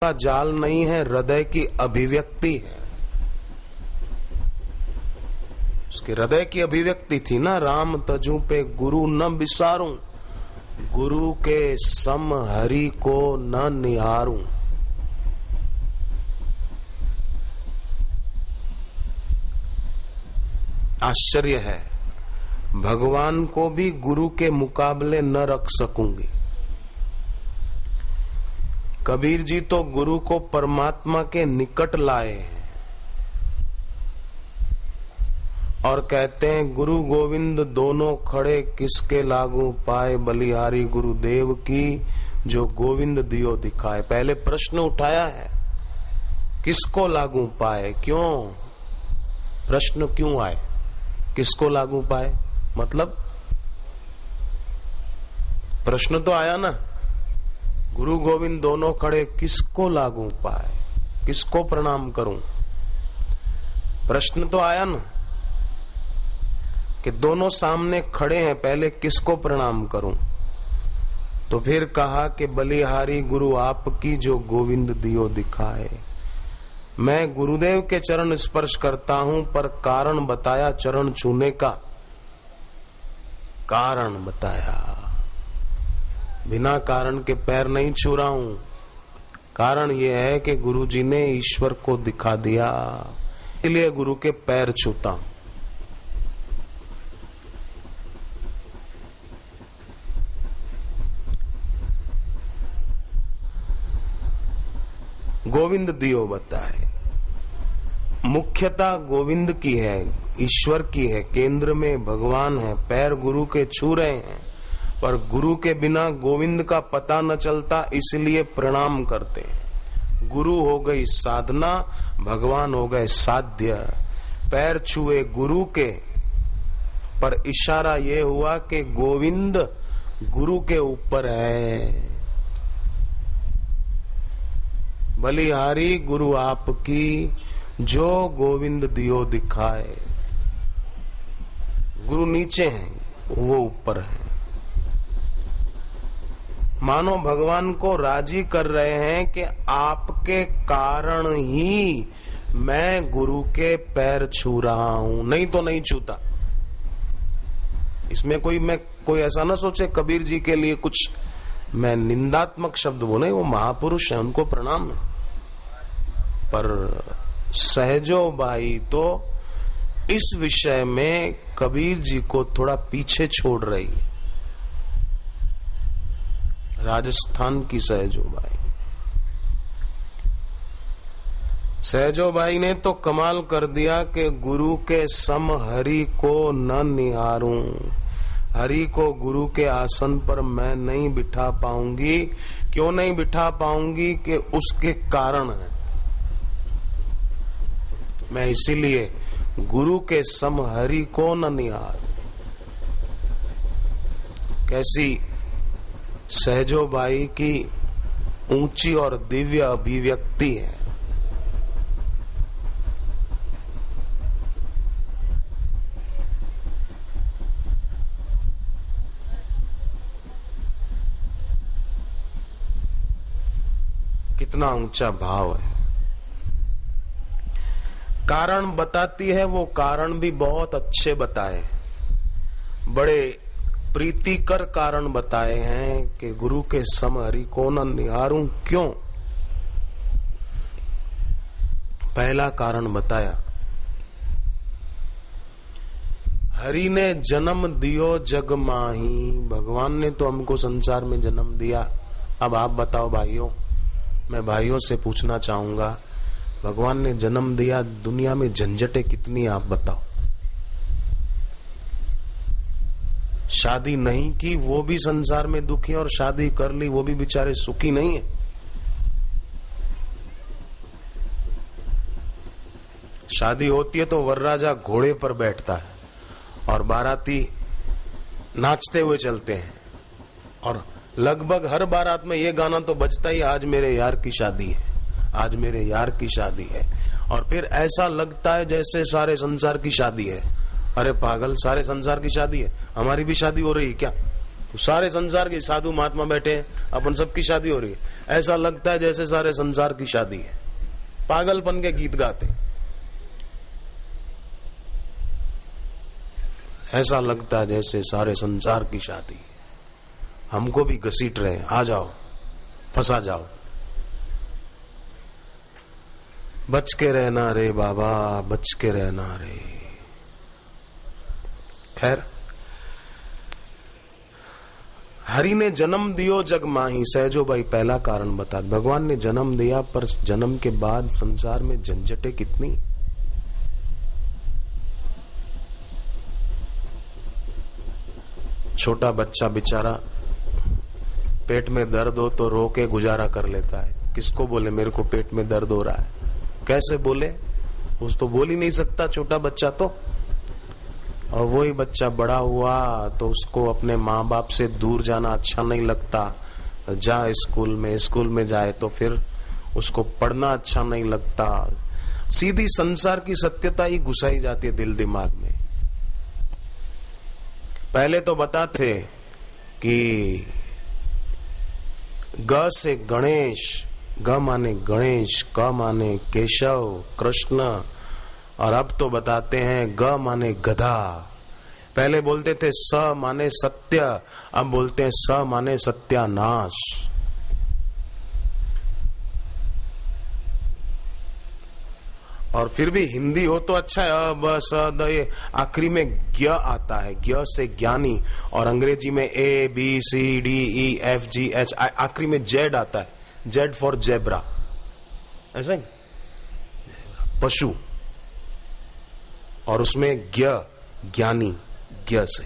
का जाल नहीं है, हृदय की अभिव्यक्ति है। उसके हृदय की अभिव्यक्ति थी ना, राम तजू पे गुरु न बिसारूं, गुरु के सम हरि को न निहारूं। आश्चर्य है, भगवान को भी गुरु के मुकाबले न रख सकूंगी। कबीर जी तो गुरु को परमात्मा के निकट लाए हैं और कहते हैं, गुरु गोविंद दोनों खड़े किसके लागू पाए, बलिहारी गुरुदेव की जो गोविंद दियो दिखाए। पहले प्रश्न उठाया है, किसको लागू पाए, क्यों प्रश्न क्यों आए, किसको लागू पाए, मतलब प्रश्न तो आया ना, गुरु गोविंद दोनों खड़े किसको लागू पाए, किसको प्रणाम करूं। प्रश्न तो आया ना कि दोनों सामने खड़े हैं, पहले किसको प्रणाम करूं। तो फिर कहा कि बलिहारी गुरु आपकी जो गोविंद दियो दिखाए। मैं गुरुदेव के चरण स्पर्श करता हूं, पर कारण बताया चरण छूने का, कारण बताया, बिना कारण के पैर नहीं छू रहा हूं। कारण यह है कि गुरु जी ने ईश्वर को दिखा दिया, इसलिए गुरु के पैर छूता हूं। गोविंद दियो बताए, मुख्यता गोविंद की है, ईश्वर की है, केंद्र में भगवान है, पैर गुरु के छू रहे हैं, पर गुरु के बिना गोविंद का पता न चलता, इसलिए प्रणाम करते हैं। गुरु हो गई साधना, भगवान हो गए साध्य। पैर छुए गुरु के, पर इशारा ये हुआ कि गोविंद गुरु के ऊपर है। बलिहारी गुरु आपकी जो गोविंद दियो दिखाए। गुरु नीचे हैं, वो ऊपर है। मानो भगवान को राजी कर रहे हैं कि आपके कारण ही मैं गुरु के पैर छू रहा हूं, नहीं तो नहीं छूता। इसमें कोई ऐसा ना सोचे कबीर जी के लिए कुछ मैं निंदात्मक शब्द बोले, वो महापुरुष हैं, उनको प्रणाम है। पर सहजो बाई तो इस विषय में कबीर जी को थोड़ा पीछे छोड़ रही है। राजस्थान की सहजोबाई, सहजोबाई ने तो कमाल कर दिया कि गुरु के सम हरि को न निहारूं, हरि को गुरु के आसन पर मैं नहीं बिठा पाऊंगी। क्यों नहीं बिठा पाऊंगी कि उसके कारण है। मैं इसीलिए गुरु के सम हरि को न निहार। कैसी सहजोबाई की ऊंची और दिव्य अभिव्यक्ति है। कितना ऊंचा भाव है। कारण बताती है, वो कारण भी बहुत अच्छे बताए, बड़े प्रीतिकर कारण बताए हैं कि गुरु के सम हरि को न निहारूं। क्यों? पहला कारण बताया, हरि ने जन्म दियो जग माही। भगवान ने तो हमको संसार में जन्म दिया। अब आप बताओ भाइयों, मैं भाइयों से पूछना चाहूंगा, भगवान ने जन्म दिया, दुनिया में झंझटें कितनी, आप बताओ। शादी नहीं की वो भी संसार में दुखी, और शादी कर ली वो भी बेचारे सुखी नहीं है। शादी होती है तो वरराजा घोड़े पर बैठता है और बाराती नाचते हुए चलते हैं, और लगभग हर बारात में ये गाना तो बजता ही, आज मेरे यार की शादी है, आज मेरे यार की शादी है। और फिर ऐसा लगता है जैसे सारे संसार की शादी है। अरे पागल, सारे संसार की शादी है, हमारी भी शादी हो रही है क्या? तो सारे संसार के साधु महात्मा बैठे हैं, अपन सबकी शादी हो रही है। ऐसा लगता है जैसे सारे संसार की शादी है, पागलपन के गीत गाते। ऐसा लगता है जैसे सारे संसार की शादी, हमको भी घसीट रहे, आ जाओ, फंसा जाओ। बच के रहना रे बाबा, बच के रहना रे। खैर, हरि ने जन्म दियो जग माही, सहजो भाई पहला कारण बता। भगवान ने जन्म दिया, पर जन्म के बाद संसार में झंझटें कितनी। छोटा बच्चा बेचारा पेट में दर्द हो तो रो के गुजारा कर लेता है। किसको बोले मेरे को पेट में दर्द हो रहा है? कैसे बोले? उस तो बोल ही नहीं सकता छोटा बच्चा तो। और वही बच्चा बड़ा हुआ तो उसको अपने माँ बाप से दूर जाना अच्छा नहीं लगता। जा स्कूल में जाए तो फिर उसको पढ़ना अच्छा नहीं लगता। सीधी संसार की सत्यता ही घुसाई जाती है दिल दिमाग में। पहले तो बताते कि ग से गणेश, ग माने गणेश, क माने केशव कृष्ण, और अब तो बताते हैं ग माने गधा। पहले बोलते थे स माने सत्य, अब बोलते हैं स माने सत्यानाश। और फिर भी हिंदी हो तो अच्छा है, अ ब स द, ये आखिरी में ज्ञ आता है, ज्ञ से ज्ञानी। और अंग्रेजी में A B C D E F G H, आखिरी में जेड आता है, जेड फॉर जेब्रा, ऐसा ही पशु। और उसमें ज्ञ ज्ञानी, ज्ञ से।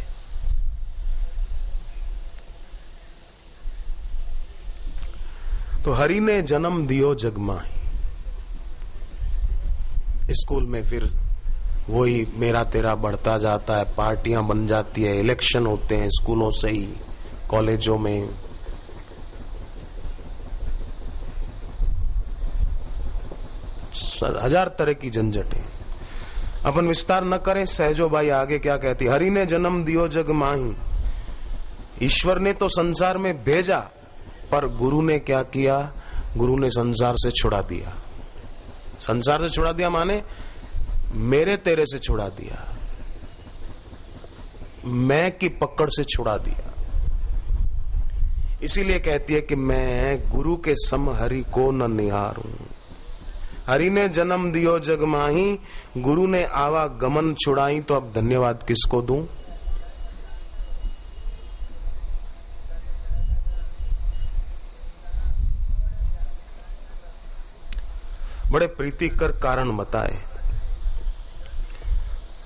तो हरि ने जन्म दियो जग माही। स्कूल में फिर वही मेरा तेरा बढ़ता जाता है, पार्टियां बन जाती है, इलेक्शन होते हैं स्कूलों से ही, कॉलेजों में। हजार तरह की झंझटें। अपन विस्तार न करें। सहजो भाई आगे क्या कहती, हरि ने जन्म दियो जग माही। ईश्वर ने तो संसार में भेजा, पर गुरु ने क्या किया? गुरु ने संसार से छुड़ा दिया। संसार से छुड़ा दिया माने मेरे तेरे से छुड़ा दिया, मैं की पकड़ से छुड़ा दिया। इसीलिए कहती है कि मैं गुरु के सम हरि को न निहारूं। हरि ने जन्म दियो जग माही, गुरु ने आवा गमन छुड़ाई। तो अब धन्यवाद किसको दूं? बड़े प्रीतिकर कारण बताए।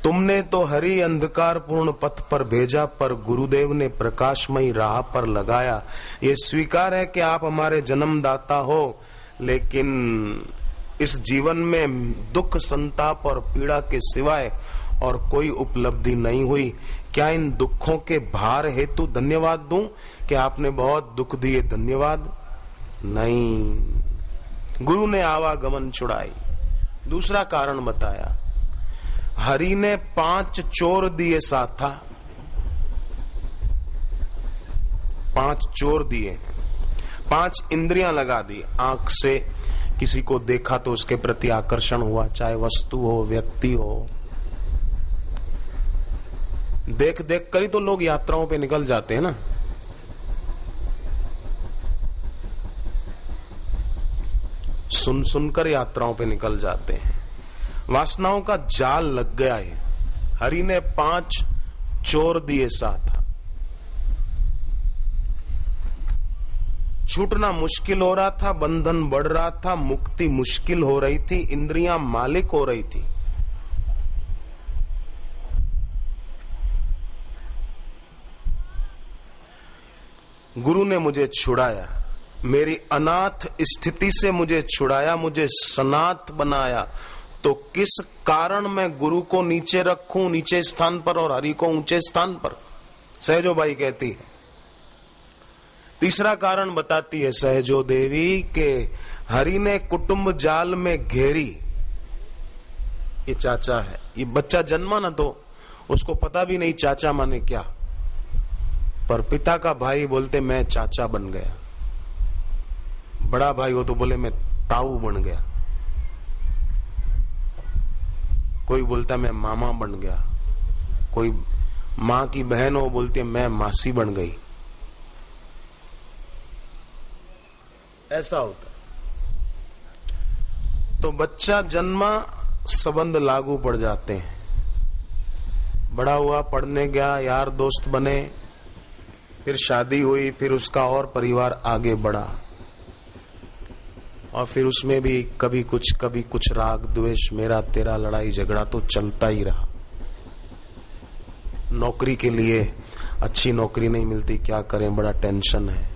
तुमने तो हरि अंधकार पूर्ण पथ पर भेजा, पर गुरुदेव ने प्रकाशमयी राह पर लगाया। ये स्वीकार है कि आप हमारे जन्मदाता हो, लेकिन इस जीवन में दुख संताप और पीड़ा के सिवाय और कोई उपलब्धि नहीं हुई। क्या इन दुखों के भार हेतु धन्यवाद दूं कि आपने बहुत दुख दिए? धन्यवाद नहीं। गुरु ने आवागमन छुड़ाई। दूसरा कारण बताया, हरि ने 5 चोर दिए साथा। 5 चोर दिए, 5 इंद्रियां लगा दी। आंख से किसी को देखा तो उसके प्रति आकर्षण हुआ, चाहे वस्तु हो व्यक्ति हो। देख देख कर ही तो लोग यात्राओं पे निकल जाते हैं ना। सुन सुनकर यात्राओं पे निकल जाते हैं। वासनाओं का जाल लग गया है। हरि ने 5 चोर दिए साथ। छूटना मुश्किल हो रहा था, बंधन बढ़ रहा था, मुक्ति मुश्किल हो रही थी, इंद्रियां मालिक हो रही थी। गुरु ने मुझे छुड़ाया, मेरी अनाथ स्थिति से मुझे छुड़ाया, मुझे सनाथ बनाया। तो किस कारण मैं गुरु को नीचे रखूं, नीचे स्थान पर, और हरि को ऊंचे स्थान पर? सहजो बाई कहती है। तीसरा कारण बताती है सहजो देवी के हरि ने कुटुंब जाल में घेरी। ये चाचा है, ये बच्चा जन्मा ना तो उसको पता भी नहीं चाचा माने क्या, पर पिता का भाई बोलते मैं चाचा बन गया। बड़ा भाई हो तो बोले मैं ताऊ बन गया, कोई बोलता मैं मामा बन गया, कोई माँ की बहन हो बोलती है मैं मासी बन गई। ऐसा होता। तो बच्चा जन्मा, संबंध लागू पड़ जाते हैं, बड़ा हुआ, पढ़ने गया, यार दोस्त बने, फिर शादी हुई, फिर उसका और परिवार आगे बढ़ा, और फिर उसमें भी कभी कुछ राग द्वेष, मेरा तेरा, लड़ाई झगड़ा तो चलता ही रहा। नौकरी के लिए अच्छी नौकरी नहीं मिलती, क्या करें, बड़ा टेंशन है।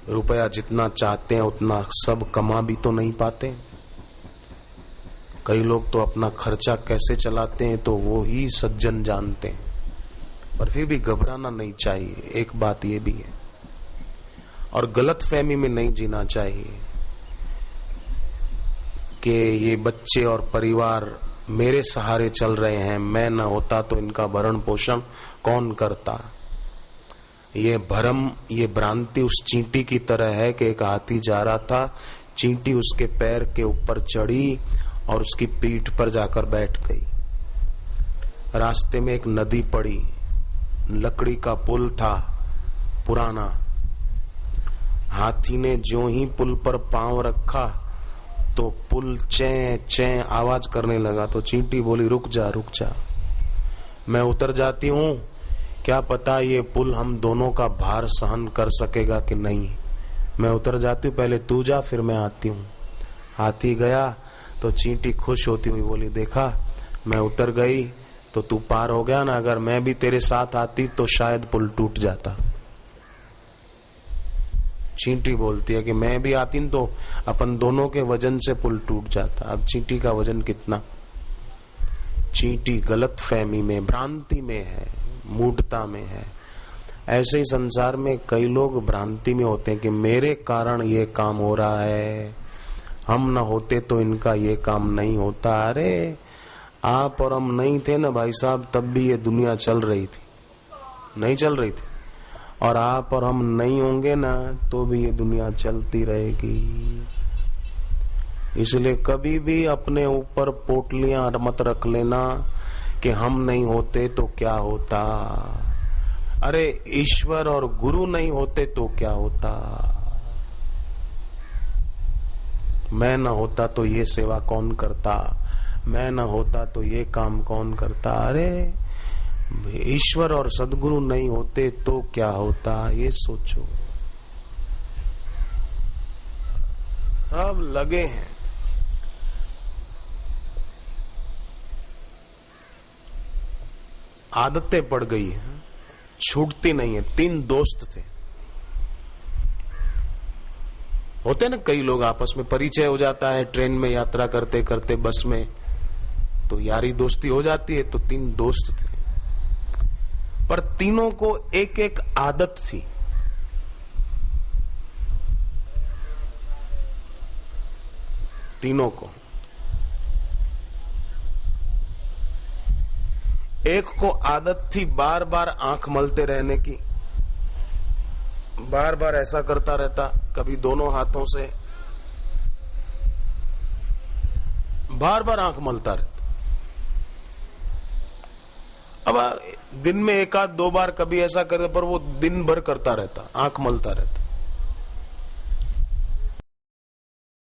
रुपया जितना चाहते हैं उतना सब कमा भी तो नहीं पाते। कई लोग तो अपना खर्चा कैसे चलाते हैं तो वो ही सज्जन जानते हैं। पर फिर भी घबराना नहीं चाहिए, एक बात ये भी है, और गलत फहमी में नहीं जीना चाहिए कि ये बच्चे और परिवार मेरे सहारे चल रहे हैं, मैं न होता तो इनका भरण पोषण कौन करता। ये भ्रम, ये भ्रांति उस चींटी की तरह है कि एक हाथी जा रहा था, चींटी उसके पैर के ऊपर चढ़ी और उसकी पीठ पर जाकर बैठ गई। रास्ते में एक नदी पड़ी, लकड़ी का पुल था पुराना। हाथी ने ज्यों ही पुल पर पांव रखा तो पुल चैं चैं आवाज करने लगा। तो चींटी बोली रुक जा, मैं उतर जाती हूं, क्या पता ये पुल हम दोनों का भार सहन कर सकेगा कि नहीं। मैं उतर जाती हूँ, पहले तू जा फिर मैं आती हूँ। हाथी गया तो चींटी खुश होती हुई बोली देखा, मैं उतर गई तो तू पार हो गया ना, अगर मैं भी तेरे साथ आती तो शायद पुल टूट जाता। चींटी बोलती है कि मैं भी आती तो अपन दोनों के वजन से पुल टूट जाता। अब चींटी का वजन कितना। चींटी गलत फहमी में, भ्रांति में है, मूढ़ता में है। ऐसे ही संसार में कई लोग भ्रांति में होते हैं कि मेरे कारण ये काम हो रहा है, हम न होते तो इनका ये काम नहीं होता। अरे आप और हम नहीं थे ना भाई साहब, तब भी ये दुनिया चल रही थी, नहीं चल रही थी। और आप और हम नहीं होंगे ना तो भी ये दुनिया चलती रहेगी। इसलिए कभी भी अपने ऊपर पोटलियां मत रख लेना कि हम नहीं होते तो क्या होता। अरे ईश्वर और गुरु नहीं होते तो क्या होता। मैं न होता तो ये सेवा कौन करता, मैं न होता तो ये काम कौन करता। अरे ईश्वर और सदगुरु नहीं होते तो क्या होता, ये सोचो। अब लगे हैं आदतें पड़ गई हैं, छूटती नहीं है। 3 दोस्त थे, होते ना कई लोग आपस में परिचय हो जाता है, ट्रेन में यात्रा करते करते, बस में, तो यारी दोस्ती हो जाती है। तो 3 दोस्त थे, पर तीनों को एक एक आदत थी। तीनों को, एक को आदत थी बार बार आंख मलते रहने की, बार बार ऐसा करता रहता, कभी दोनों हाथों से बार बार आंख मलता रहता। अब दिन में 1 आध 2 बार कभी ऐसा करे, पर वो दिन भर करता रहता, आंख मलता रहता।